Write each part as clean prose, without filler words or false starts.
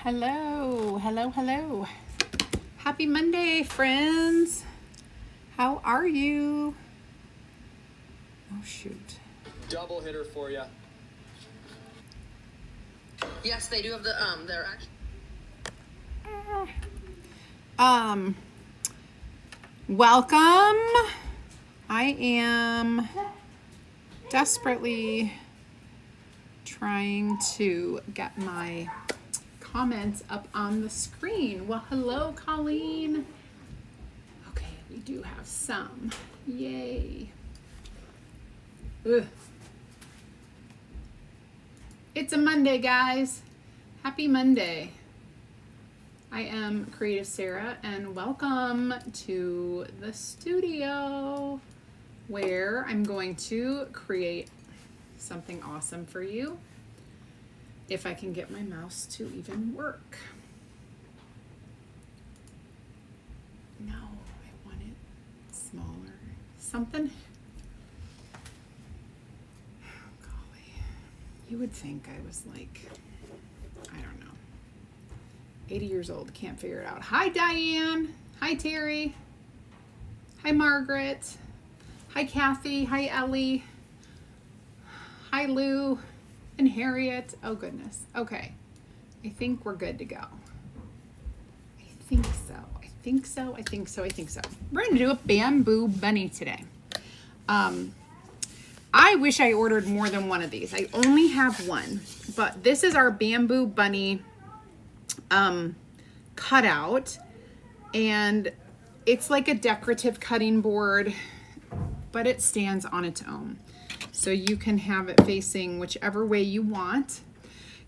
Hello, hello, hello. Happy Monday, friends. How are you? Oh, shoot. Double hitter for you. Yes, they do have the, they're Welcome. actually... I am desperately trying to get my comments up on the screen. Well, hello, Colleen. Okay, we do have some. Yay. Ugh. It's a Monday, guys. Happy Monday. I am Creative Sarah, and welcome to the studio where I'm going to create something awesome for you. If I can get my mouse to even work. No, I want it smaller. Something. Oh, golly. You would think I was like, I don't know, 80 years old, can't figure it out. Hi, Diane. Hi, Terry. Hi, Margaret. Hi, Kathy. Hi, Ellie. Hi, Lou. And Harriet. Oh, goodness. Okay. I think we're good to go. I think so. We're going to do a bamboo bunny today. I wish I ordered more than one of these. I only have one. But this is our bamboo bunny cutout. And it's like a decorative cutting board, but it stands on its own. So you can have it facing whichever way you want.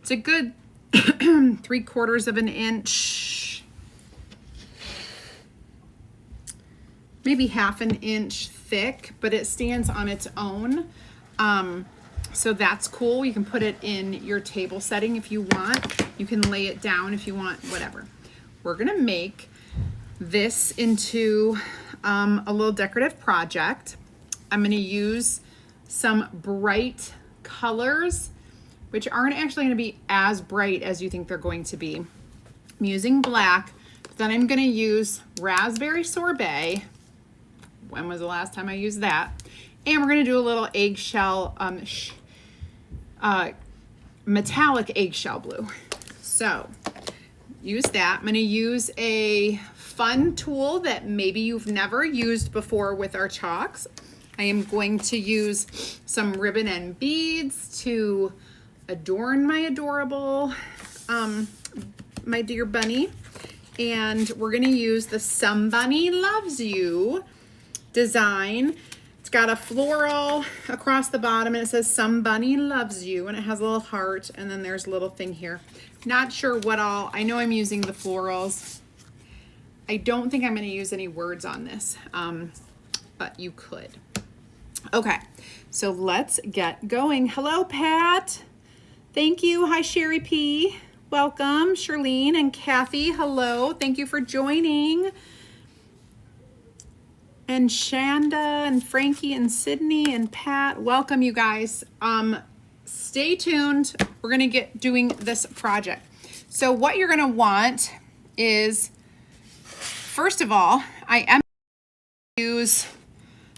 It's a good 3/4 of an inch, maybe 1/2 inch thick, but it stands on its own. So that's cool. You can put it in your table setting if you want. You can lay it down if you want, whatever. We're gonna make this into a little decorative project. I'm gonna use some bright colors, which aren't actually going to be as bright as you think they're going to be. I'm using black, but then I'm going to use raspberry sorbet. When was the last time I used that? And we're going to do a little eggshell, metallic eggshell blue. So use that. I'm going to use a fun tool that maybe you've never used before with our chalks. I am going to use some ribbon and beads to adorn my adorable, my dear bunny. And we're going to use the Somebunny Loves You design. It's got a floral across the bottom and it says Somebunny Loves You, and it has a little heart, and then there's a little thing here. Not sure what all, I know I'm using the florals. I don't think I'm going to use any words on this, but you could. Okay, so let's get going. Hello, Pat. Thank you. Hi, Sherry P. Welcome. Charlene and Kathy, hello. Thank you for joining. And Shanda and Frankie and Sydney and Pat, welcome, you guys. Stay tuned. We're going to get doing this project. So what you're going to want is, first of all, I am going to use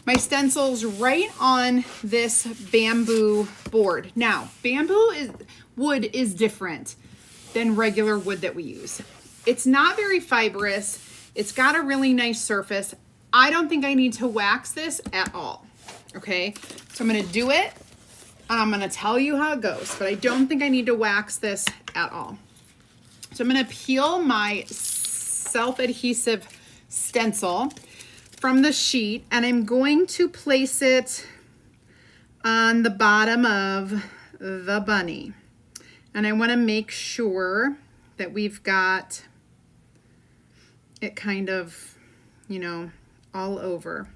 my stencils right on this bamboo board. Now, wood is different than regular wood that we use. It's not very fibrous. It's got a really nice surface. I don't think I need to wax this at all. Okay, so I'm gonna do it. I'm gonna tell you how it goes, but I don't think I need to wax this at all. So I'm gonna peel my self-adhesive stencil from the sheet, and I'm going to place it on the bottom of the bunny. And I want to make sure that we've got it kind of, you know, all over.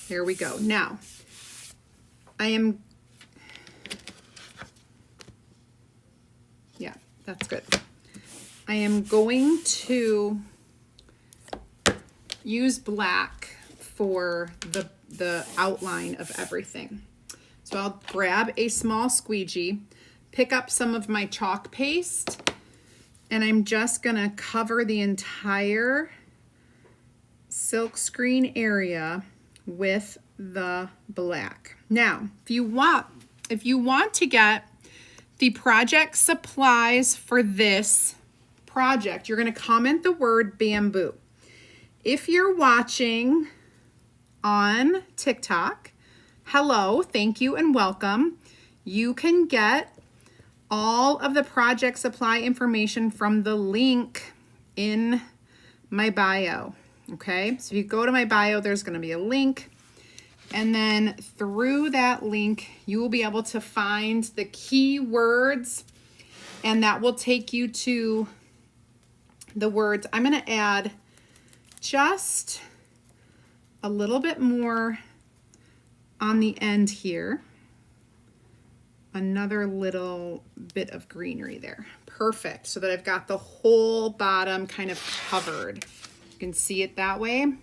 There we go. Now, yeah, that's good. I am going to use black for the outline of everything. So I'll grab a small squeegee, pick up some of my chalk paste, and I'm just gonna cover the entire silk screen area with the black. Now, if you want to get the project supplies for this project, you're gonna comment the word bamboo. If you're watching on TikTok, hello, thank you, and welcome. You can get all of the project supply information from the link in my bio, okay? So if you go to my bio, there's gonna be a link, and then through that link, you will be able to find the keywords, and that will take you to the words. I'm gonna add just a little bit more on the end here. Another little bit of greenery there. Perfect, so that I've got the whole bottom kind of covered. You can see it that way.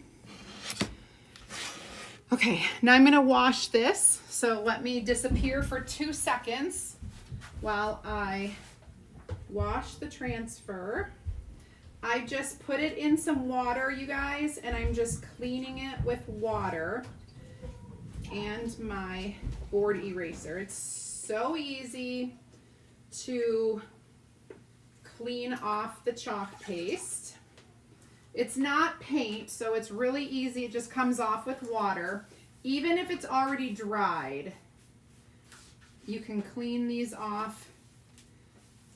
Okay, now I'm gonna wash this. So let me disappear for 2 seconds while I wash the transfer. I just put it in some water, you guys, and I'm just cleaning it with water and my board eraser. It's so easy to clean off the chalk paste. It's not paint, so it's really easy. It just comes off with water. Even if it's already dried, you can clean these off.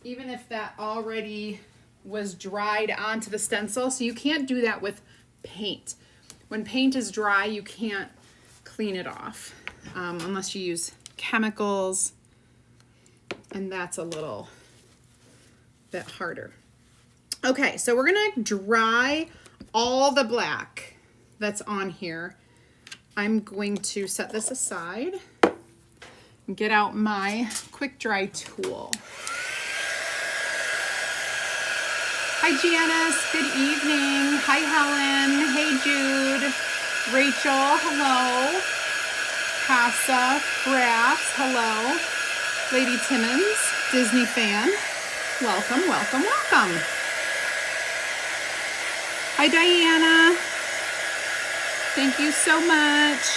Even if that already was dried onto the stencil. So you can't do that with paint. When paint is dry, you can't clean it off unless you use chemicals, and that's a little bit harder. Okay, so we're gonna dry all the black that's on here. I'm going to set this aside and get out my quick dry tool. Hi Janice, good evening. Hi Helen, hey Jude, Rachel, hello. Casa, Crafts, hello. Lady Timmons, Disney fan, welcome, welcome, welcome. Hi Diana, thank you so much.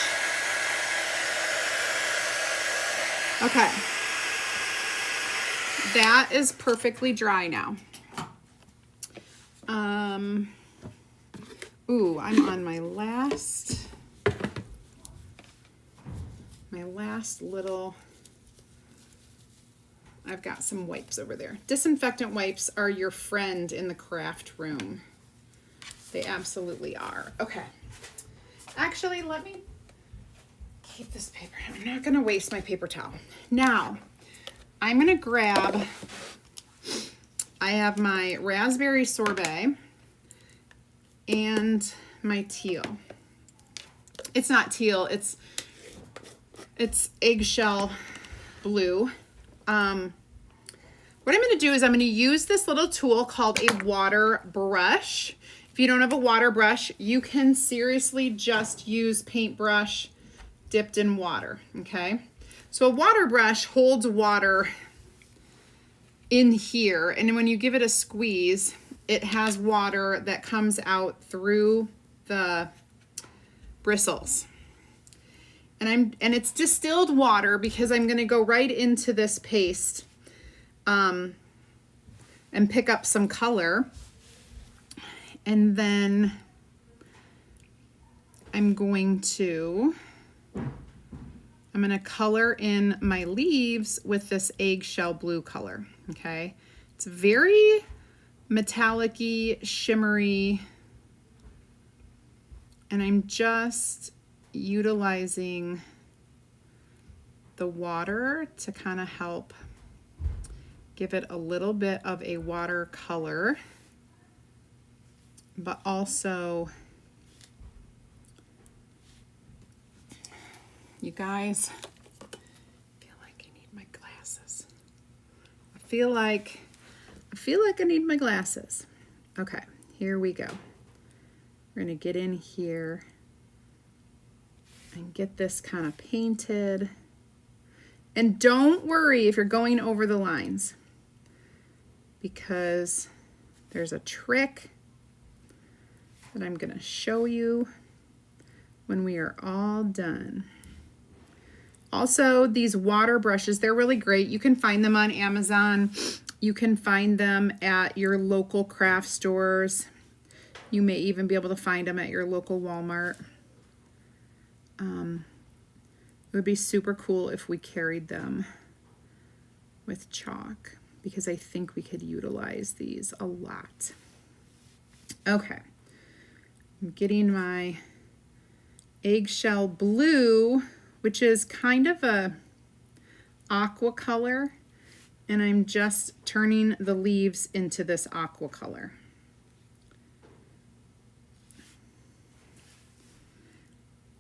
Okay, that is perfectly dry now. Ooh, I'm on my last little, I've got some wipes over there. Disinfectant wipes are your friend in the craft room. They absolutely are. Okay. Actually, let me keep this paper. I'm not gonna waste my paper towel. Now, I'm gonna grab, I have my raspberry sorbet and my teal. It's not teal, it's eggshell blue. What I'm gonna do is I'm gonna use this little tool called a water brush. If you don't have a water brush, you can seriously just use paintbrush dipped in water, okay? So a water brush holds water in here, and when you give it a squeeze, it has water that comes out through the bristles. And it's distilled water because I'm gonna go right into this paste and pick up some color. And then I'm gonna color in my leaves with this eggshell blue color, okay? It's very metallic-y, shimmery, and I'm just utilizing the water to kind of help give it a little bit of a water color, but also, you guys, I feel like I need my glasses. I feel like I need my glasses. Okay, here we go. We're gonna get in here and get this kind of painted. And don't worry if you're going over the lines, because there's a trick that I'm going to show you when we are all done. Also, these water brushes, they're really great. You can find them on Amazon. You can find them at your local craft stores. You may even be able to find them at your local Walmart. It would be super cool if we carried them with chalk, because I think we could utilize these a lot. Okay, I'm getting my eggshell blue, which is kind of a aqua color, and I'm just turning the leaves into this aqua color.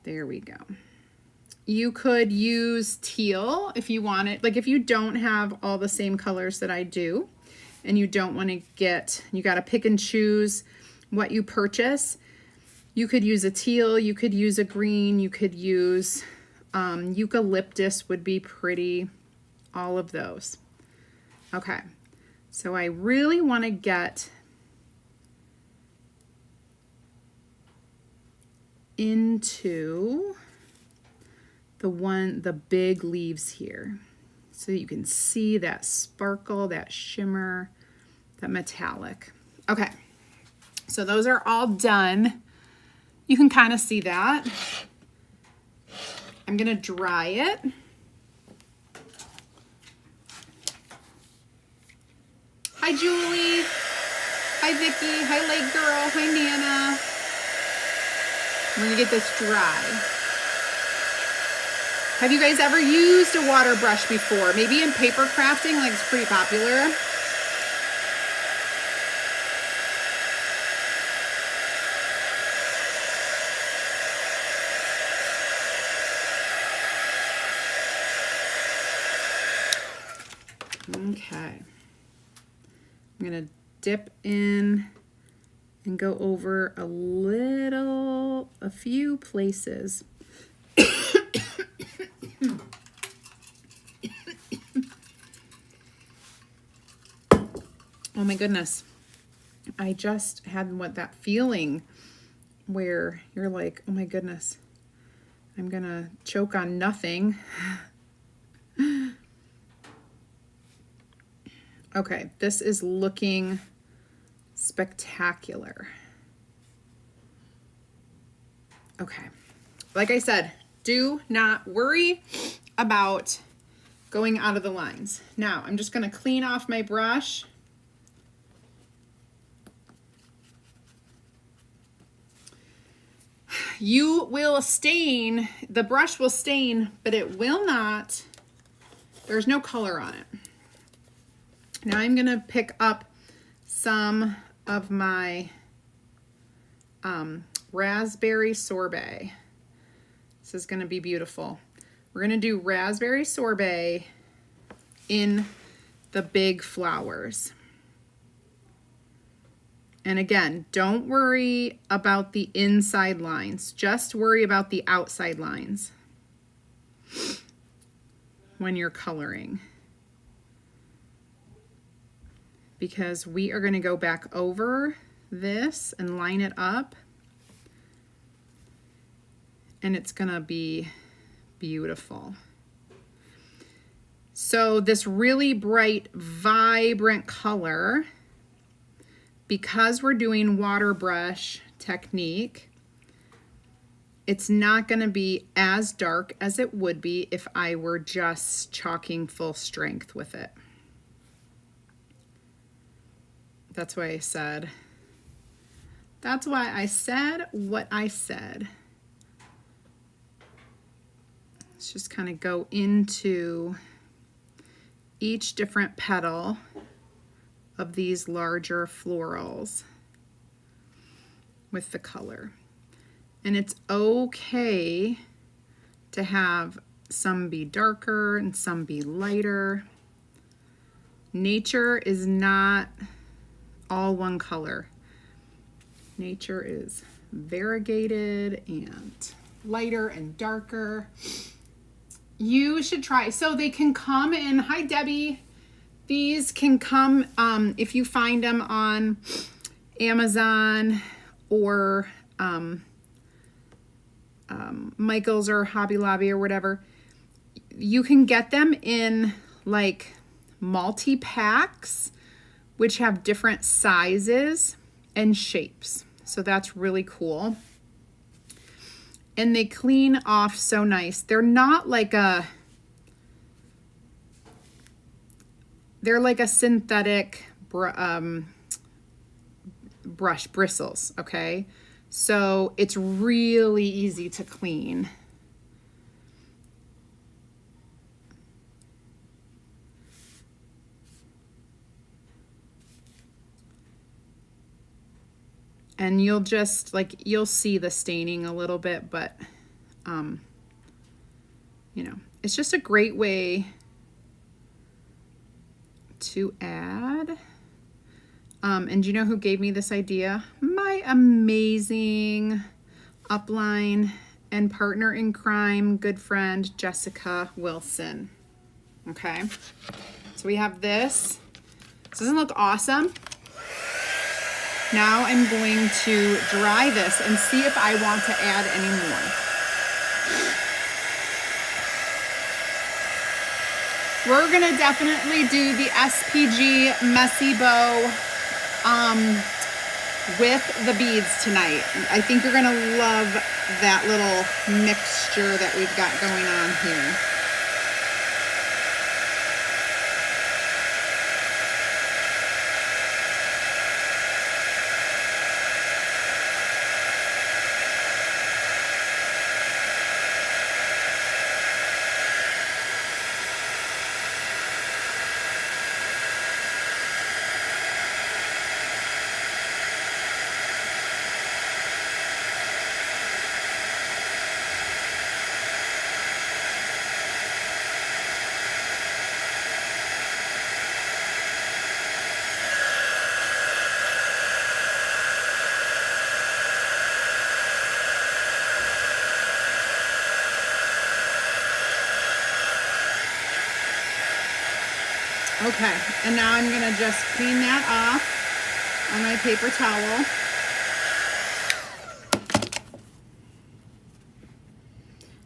There we go. You could use teal if you want it. Like if you don't have all the same colors that I do, and you don't want to get, you got to pick and choose what you purchase. You could use a teal, you could use a green, you could use eucalyptus would be pretty, all of those. Okay, so I really want to get into the big leaves here, so you can see that sparkle, that shimmer, that metallic. Okay, so those are all done. You can kind of see that. I'm gonna dry it. Hi Julie, hi Vicky, hi Lake Girl, hi Nana. I'm gonna get this dry. Have you guys ever used a water brush before? Maybe in paper crafting, like it's pretty popular. Okay. I'm gonna dip in and go over a few places. Oh my goodness. I just had that feeling where you're like, oh my goodness, I'm gonna choke on nothing. Okay, this is looking spectacular. Okay, like I said, do not worry about going out of the lines. Now, I'm just gonna clean off my brush. You will stain, the brush will stain, but it will not, there's no color on it. Now I'm gonna pick up some of my raspberry sorbet. This is gonna be beautiful. We're gonna do raspberry sorbet in the big flowers. And again, don't worry about the inside lines. Just worry about the outside lines when you're coloring. Because we are going to go back over this and line it up. And it's going to be beautiful. So this really bright, vibrant color, because we're doing water brush technique, it's not going to be as dark as it would be if I were just chalking full strength with it. That's why I said what I said. Let's just kind of go into each different petal of these larger florals with the color. And it's okay to have some be darker and some be lighter. Nature is not all one color. Nature is variegated and lighter and darker. You should try. So they can come in, hi Debbie. These can come if you find them on Amazon or Michael's or Hobby Lobby or whatever. You can get them in like multi-packs, which have different sizes and shapes. So that's really cool. And they clean off so nice. They're not like they're like a synthetic brush bristles, okay? So it's really easy to clean. And you'll just like, you'll see the staining a little bit, but you know, it's just a great way to add. And do you know who gave me this idea? My amazing upline and partner in crime, good friend, Jessica Wilson. Okay, so we have this. Doesn't look awesome? Now I'm going to dry this and see if I want to add any more. We're gonna definitely do the SPG Messy Bow with the beads tonight. I think you're gonna love that little mixture that we've got going on here. Okay, and now I'm gonna just clean that off on my paper towel.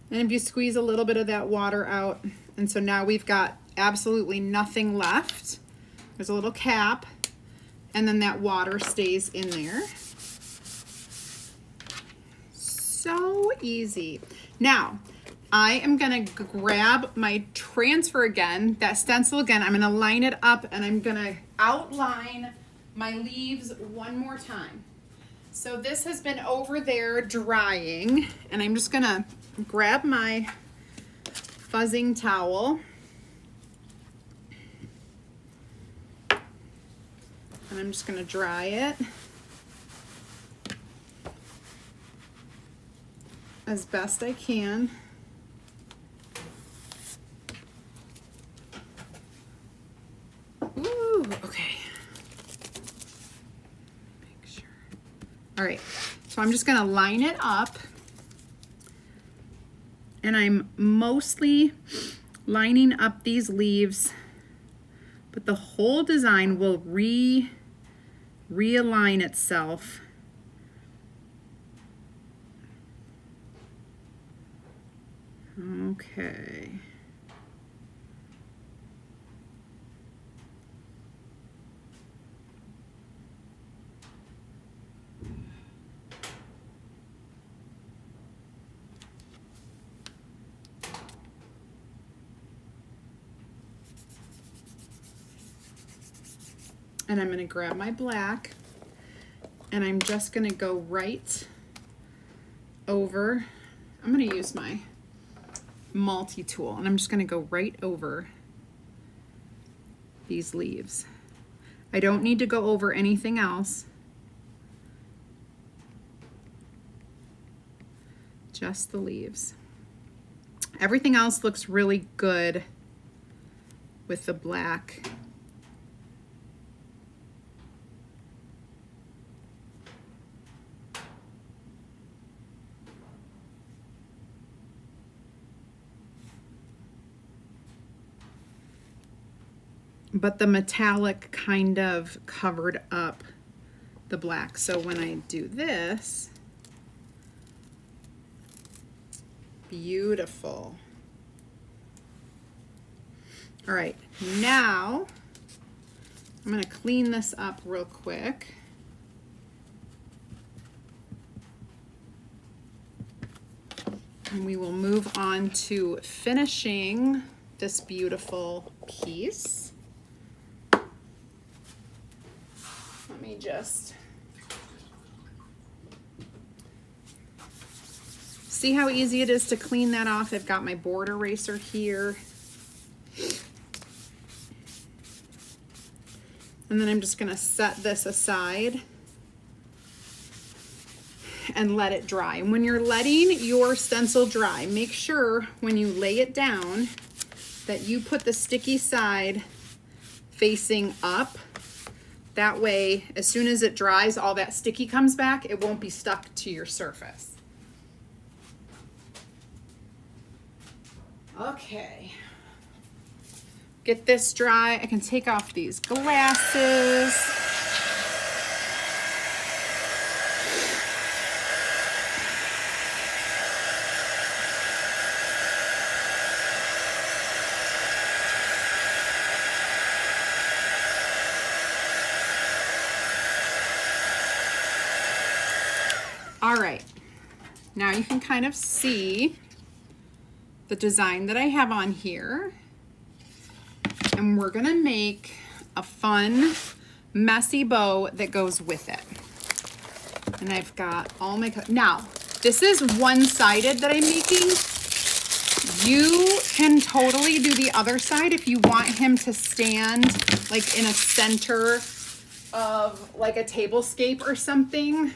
And if you squeeze a little bit of that water out, and so now we've got absolutely nothing left. There's a little cap, and then that water stays in there. So easy. Now, I am gonna grab my transfer again, that stencil again. I'm gonna line it up and I'm gonna outline my leaves one more time. So this has been over there drying, and I'm just gonna grab my fuzzing towel. And I'm just gonna dry it as best I can. Ooh, okay. Make sure. All right, so I'm just gonna line it up, and I'm mostly lining up these leaves, but the whole design will realign itself. Okay. And I'm going to grab my black, and I'm just going to go right over. I'm going to use my multi-tool, and I'm just going to go right over these leaves. I don't need to go over anything else. Just the leaves. Everything else looks really good with the black. but the metallic kind of covered up the black. So when I do this, beautiful. All right, now I'm gonna clean this up real quick. And we will move on to finishing this beautiful piece. Let me just see how easy it is to clean that off. I've got my board eraser here. And then I'm just gonna set this aside and let it dry. And when you're letting your stencil dry, make sure when you lay it down that you put the sticky side facing up. That way, as soon as it dries, all that sticky comes back, it won't be stuck to your surface. Okay. Get this dry. I can take off these glasses. All right, now you can kind of see the design that I have on here. And we're gonna make a fun, messy bow that goes with it. And I've got all my, now, this is one-sided that I'm making. You can totally do the other side if you want him to stand like in a center of like a tablescape or something.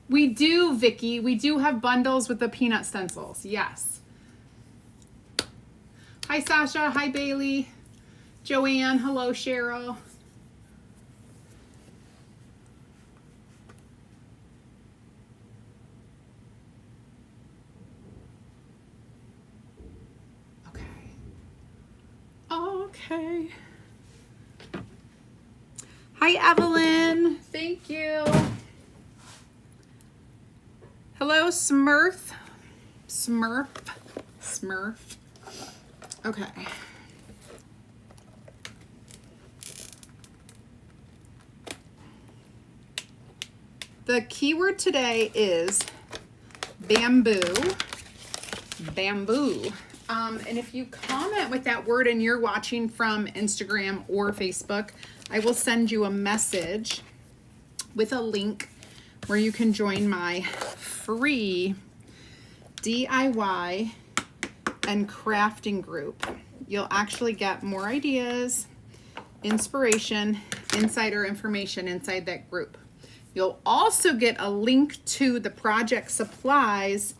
We do, Vicky, we do have bundles with the peanut stencils, yes. Hi, Sasha. Hi, Bailey. Joanne. Hello, Cheryl. Okay. Okay. Hi, Evelyn. Thank you. Hello, Smurf. Smurf. Smurf. Okay. The keyword today is bamboo. Bamboo. And if you comment with that word and you're watching from Instagram or Facebook, I will send you a message with a link where you can join my free DIY and crafting group. You'll actually get more ideas, inspiration, insider information inside that group. You'll also get a link to the project supplies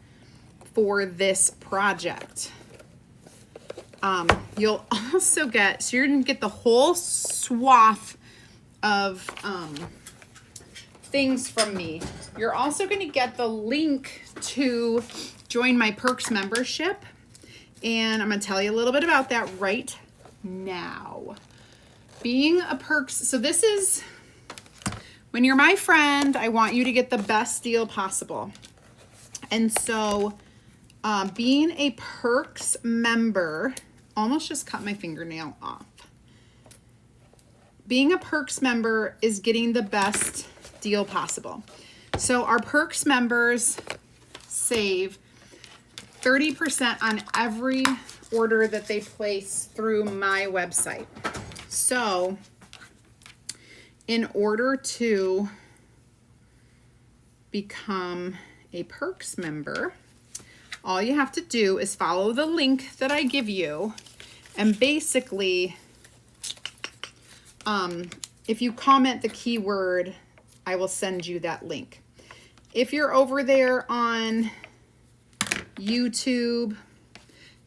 for this project. You'll also get, so you're gonna get the whole swath of things from me. You're also gonna get the link to join my Perks membership. And I'm gonna tell you a little bit about that right now. Being a Perks, so this is, when you're my friend, I want you to get the best deal possible. And so being a Perks member, almost just cut my fingernail off. Being a Perks member is getting the best deal possible. So our Perks members save 30% on every order that they place through my website. So in order to become a Perks member, all you have to do is follow the link that I give you, and basically if you comment the keyword, I will send you that link. If you're over there on YouTube,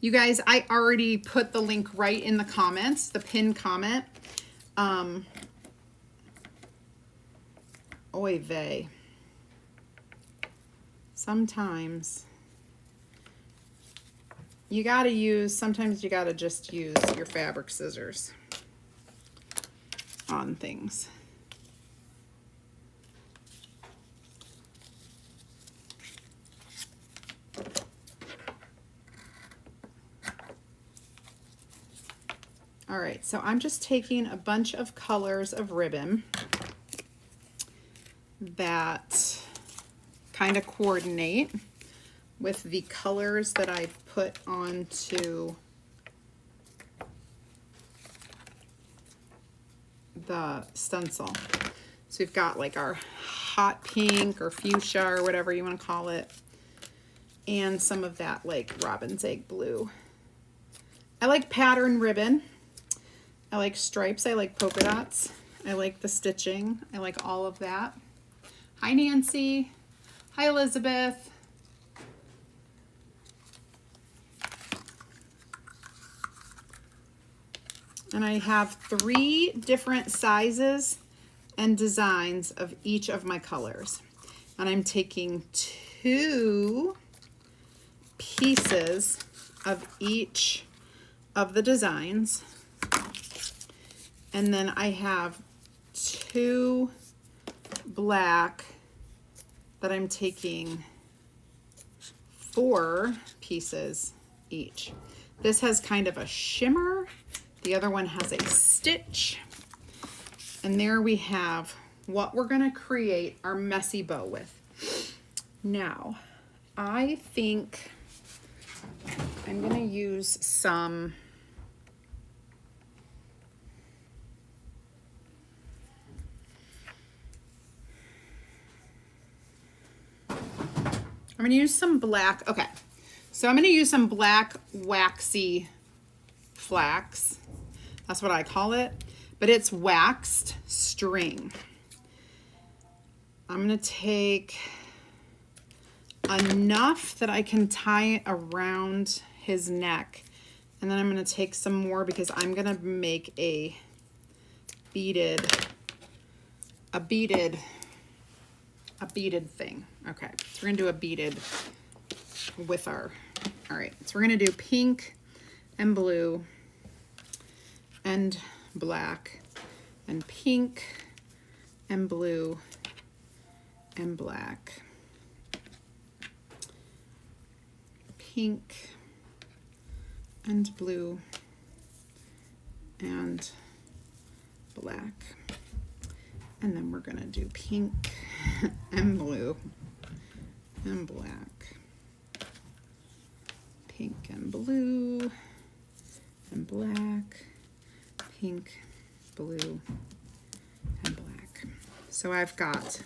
you guys, I already put the link right in the comments, the pinned comment. Oy vey. Sometimes you gotta use, sometimes you gotta just use your fabric scissors on things. All right, so I'm just taking a bunch of colors of ribbon that kind of coordinate with the colors that I put onto the stencil. So we've got like our hot pink or fuchsia or whatever you want to call it, and some of that like robin's egg blue. I like pattern ribbon. I like stripes. I like polka dots. I like the stitching. I like all of that. Hi, Nancy. Hi, Elizabeth. And I have 3 different sizes and designs of each of my colors. And I'm taking 2 pieces of each of the designs. And then I have 2 black that I'm taking 4 pieces each. This has kind of a shimmer. The other one has a stitch. And there we have what we're gonna create our messy bow with. Now, I think I'm gonna use some I'm going to use some black. Okay. So I'm going to use some black waxy flax. That's what I call it. But it's waxed string. I'm going to take enough that I can tie it around his neck. And then I'm going to take some more because I'm going to make a beaded thing. Okay, so we're gonna do a beaded with our, all right, so we're gonna do pink and blue and black and pink and blue and black, pink and blue and black. And then we're gonna do pink and blue and black, pink and blue and black, pink, blue, and black. So I've got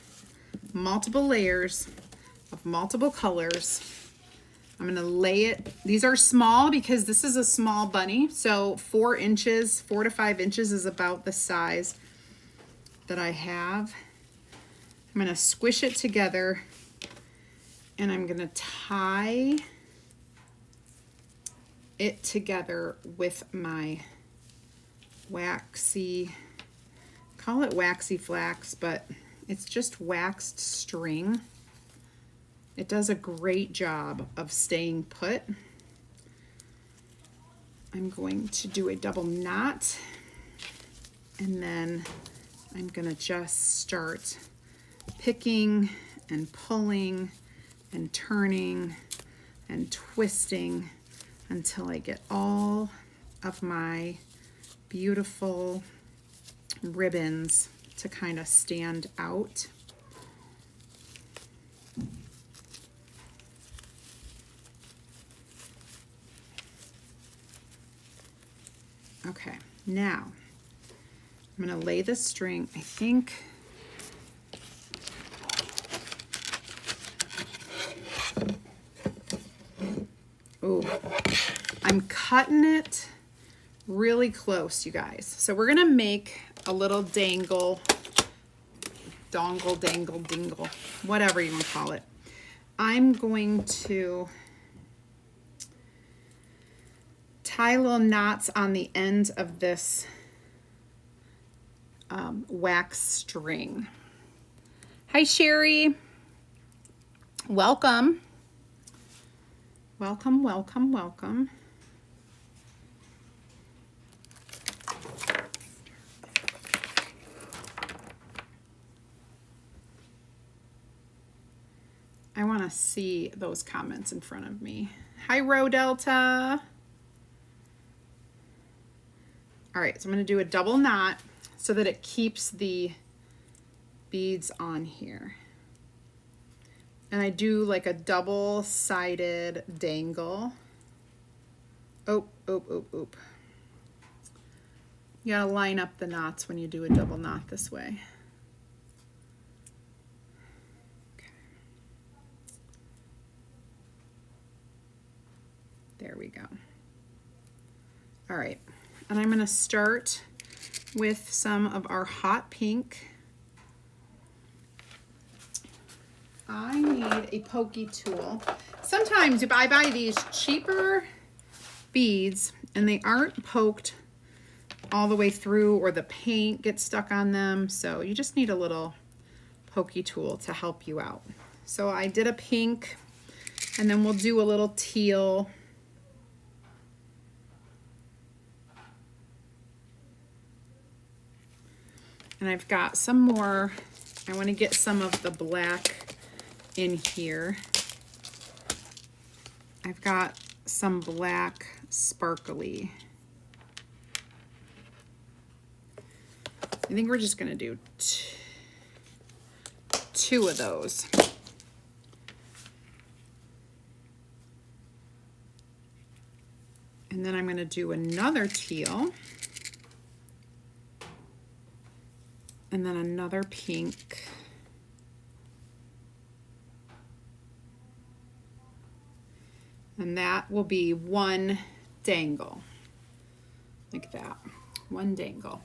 multiple layers of multiple colors. I'm gonna lay it, these are small because this is a small bunny. So 4 inches, 4 to 5 inches is about the size that I have. I'm gonna squish it together and I'm gonna tie it together with my waxy, call it waxy flax, but it's just waxed string. It does a great job of staying put. I'm going to do a double knot and then I'm gonna just start picking and pulling and turning and twisting until I get all of my beautiful ribbons to kind of stand out. Okay, now I'm gonna lay the string, I think, oh, I'm cutting it really close, you guys. So we're gonna make a little dangle, dongle, dangle, dingle, whatever you wanna call it. I'm going to tie little knots on the end of this wax string. Hi, Sherry. Welcome. Welcome, welcome, welcome. I want to see those comments in front of me. Hi, Rho Delta. All right, so I'm going to do a double knot so that it keeps the beads on here. And I do like a double-sided dangle. Oh, oh, oh, oh. You gotta line up the knots when you do a double knot this way. Okay. There we go. All right, and I'm gonna start with some of our hot pink. I need a pokey tool. Sometimes if I buy these cheaper beads and they aren't poked all the way through, or the paint gets stuck on them, so you just need a little pokey tool to help you out. So I did a pink, and then we'll do a little teal. And I've got some more. I want to get some of the black in here. I've got some black sparkly. I think we're just gonna do two of those. And then I'm gonna do another teal. And then another pink. And that will be one dangle, like that, one dangle.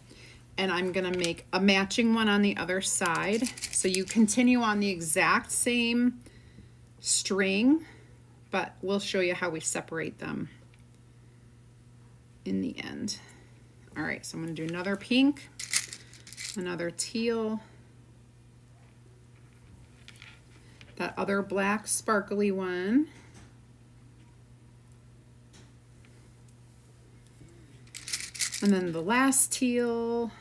And I'm gonna make a matching one on the other side. So you continue on the exact same string, but we'll show you how we separate them in the end. All right, so I'm gonna do another pink, another teal, that other black sparkly one, and then the last teal,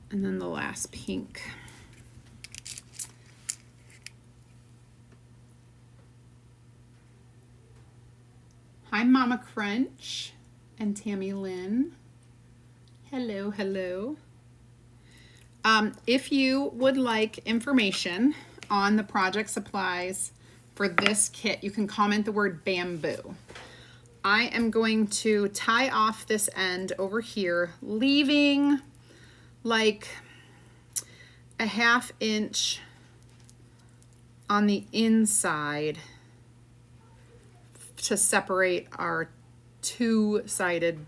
and then the last pink. Hi, Mama Crunch and Tammy Lynn. Hello, hello. If you would like information on the project supplies for this kit, you can comment the word bamboo. I am going to tie off this end over here, leaving like a 1/2 inch on the inside to separate our two-sided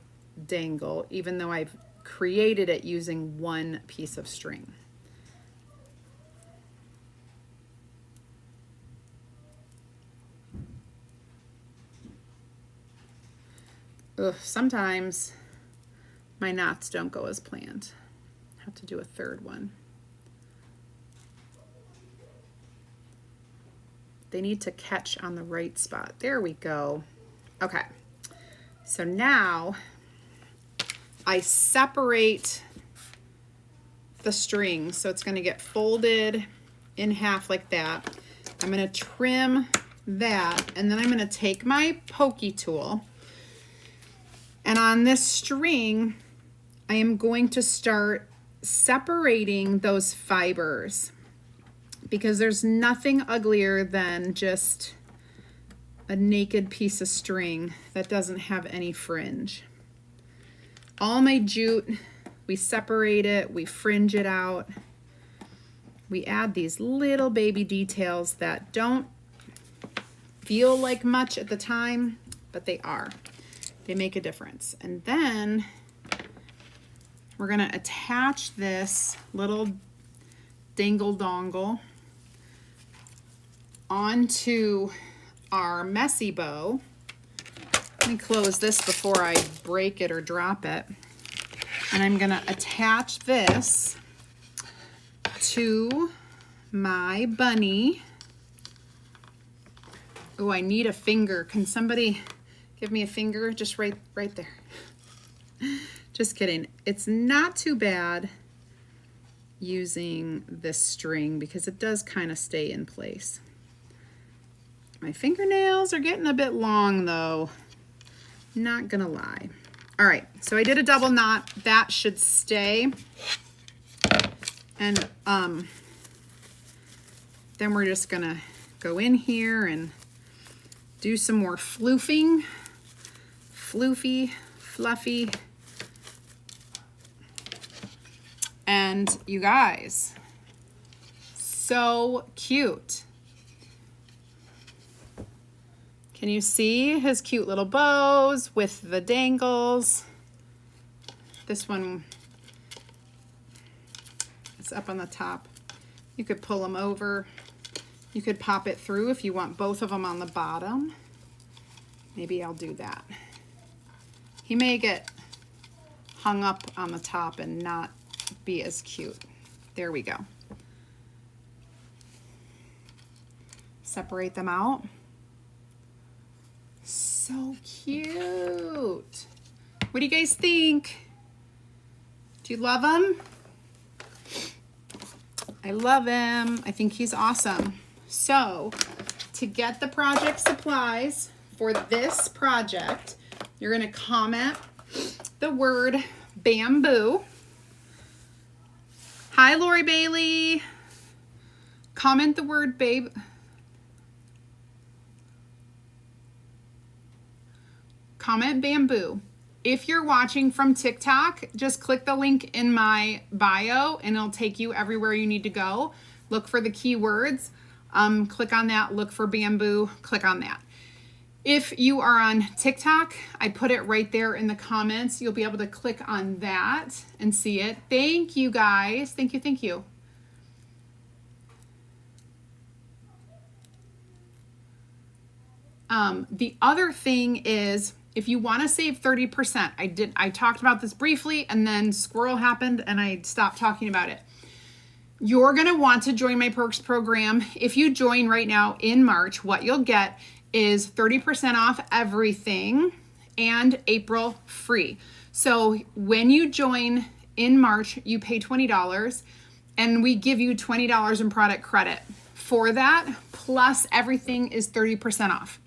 dangle, even though I've created it using one piece of string. Ugh, sometimes my knots don't go as planned. I have to do a third one. They need to catch on the right spot. There we go. Okay, so now I separate the string, so it's gonna get folded in half like that. I'm gonna trim that, and then I'm gonna take my pokey tool, and on this string, I am going to start separating those fibers, because there's nothing uglier than just a naked piece of string that doesn't have any fringe. All my jute, we separate it, we fringe it out. We add these little baby details that don't feel like much at the time, but they are. They make a difference. And then we're gonna attach this little dingle dongle onto our messy bow. Let me close this before I break it or drop it. And I'm gonna attach this to my bunny Oh, I need a finger. Can somebody give me a finger? Just right there. Just kidding. It's not too bad using this string because it does kind of stay in place. My fingernails are getting a bit long though. Not gonna lie. All right, so I did a double knot. That should stay. And then we're just gonna go in here and do some more floofing. Floofy, fluffy. And you guys, so cute. Can you see his cute little bows with the dangles? This one is up on the top. You could pull them over. You could pop it through if you want both of them on the bottom. Maybe I'll do that. He may get hung up on the top and not be as cute. There we go. Separate them out. So cute. What do you guys think? Do you love him? I love him. I think he's awesome. So to get the project supplies for this project, you're going to comment the word bamboo. Hi, Lori Bailey. Comment the word babe. Comment bamboo. If you're watching from TikTok, just click the link in my bio and it'll take you everywhere you need to go. Look for the keywords. Click on that, look for bamboo, click on that. If you are on TikTok, I put it right there in the comments. You'll be able to click on that and see it. Thank you guys. Thank you, thank you. The other thing is, if you want to save 30%, I talked about this briefly and then squirrel happened and I stopped talking about it. You're going to want to join my perks program. If you join right now in March, what you'll get is 30% off everything and April free. So when you join in March, you pay $20 and we give you $20 in product credit for that. Plus everything is 30% off.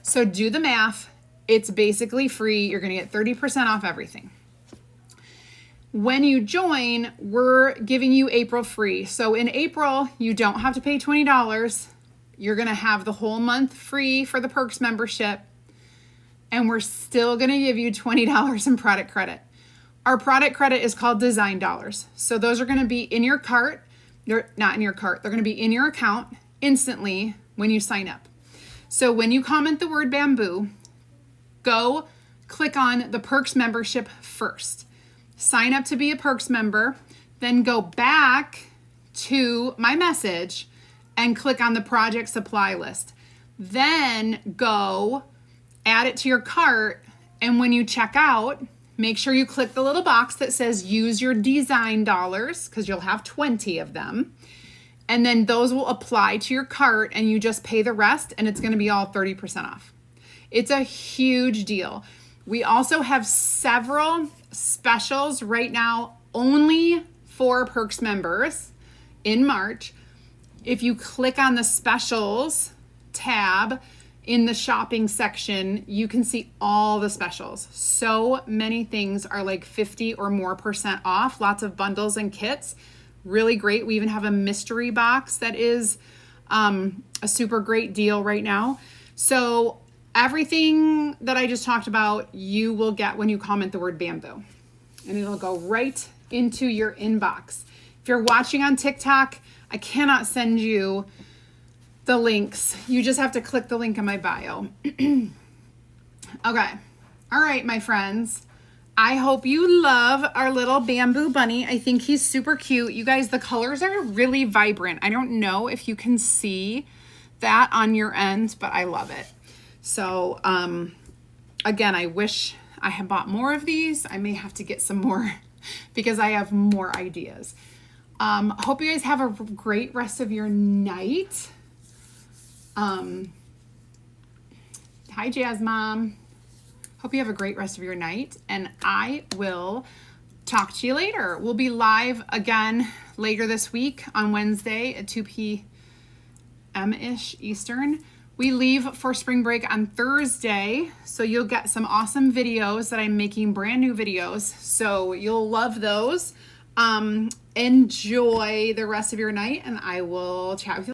So do the math. It's basically free. You're going to get 30% off everything. When you join, we're giving you April free. So in April, you don't have to pay $20. You're going to have the whole month free for the perks membership. And we're still going to give you $20 in product credit. Our product credit is called design dollars. So those are going to be in your cart. They're not in your cart. They're going to be in your account instantly when you sign up. So when you comment the word bamboo, go click on the perks membership first. Sign up to be a perks member, then go back to my message and click on the project supply list. Then go add it to your cart, and when you check out, make sure you click the little box that says use your design dollars, because you'll have 20 of them. And then those will apply to your cart and you just pay the rest and it's going to be all 30% off. It's a huge deal. We also have several specials right now only for perks members in March. If you click on the specials tab in the shopping section, you can see all the specials. So many things are like 50 or more % off. Lots of bundles and kits. Really great. We even have a mystery box that is a super great deal right now. So everything that I just talked about, you will get when you comment the word bamboo. And it'll go right into your inbox. If you're watching on TikTok, I cannot send you the links. You just have to click the link in my bio. Okay. All right, my friends. I hope you love our little bamboo bunny. I think he's super cute. You guys, the colors are really vibrant. I don't know if you can see that on your end, but I love it. So, again, I wish I had bought more of these. I may have to get some more because I have more ideas. Hope you guys have a great rest of your night. Hi, Jazz Mom. Hope you have a great rest of your night, and I will talk to you later. We'll be live again later this week on Wednesday at 2 p.m.-ish Eastern. We leave for spring break on Thursday, so you'll get some awesome videos that I'm making, brand new videos, so you'll love those. Enjoy the rest of your night, and I will chat with you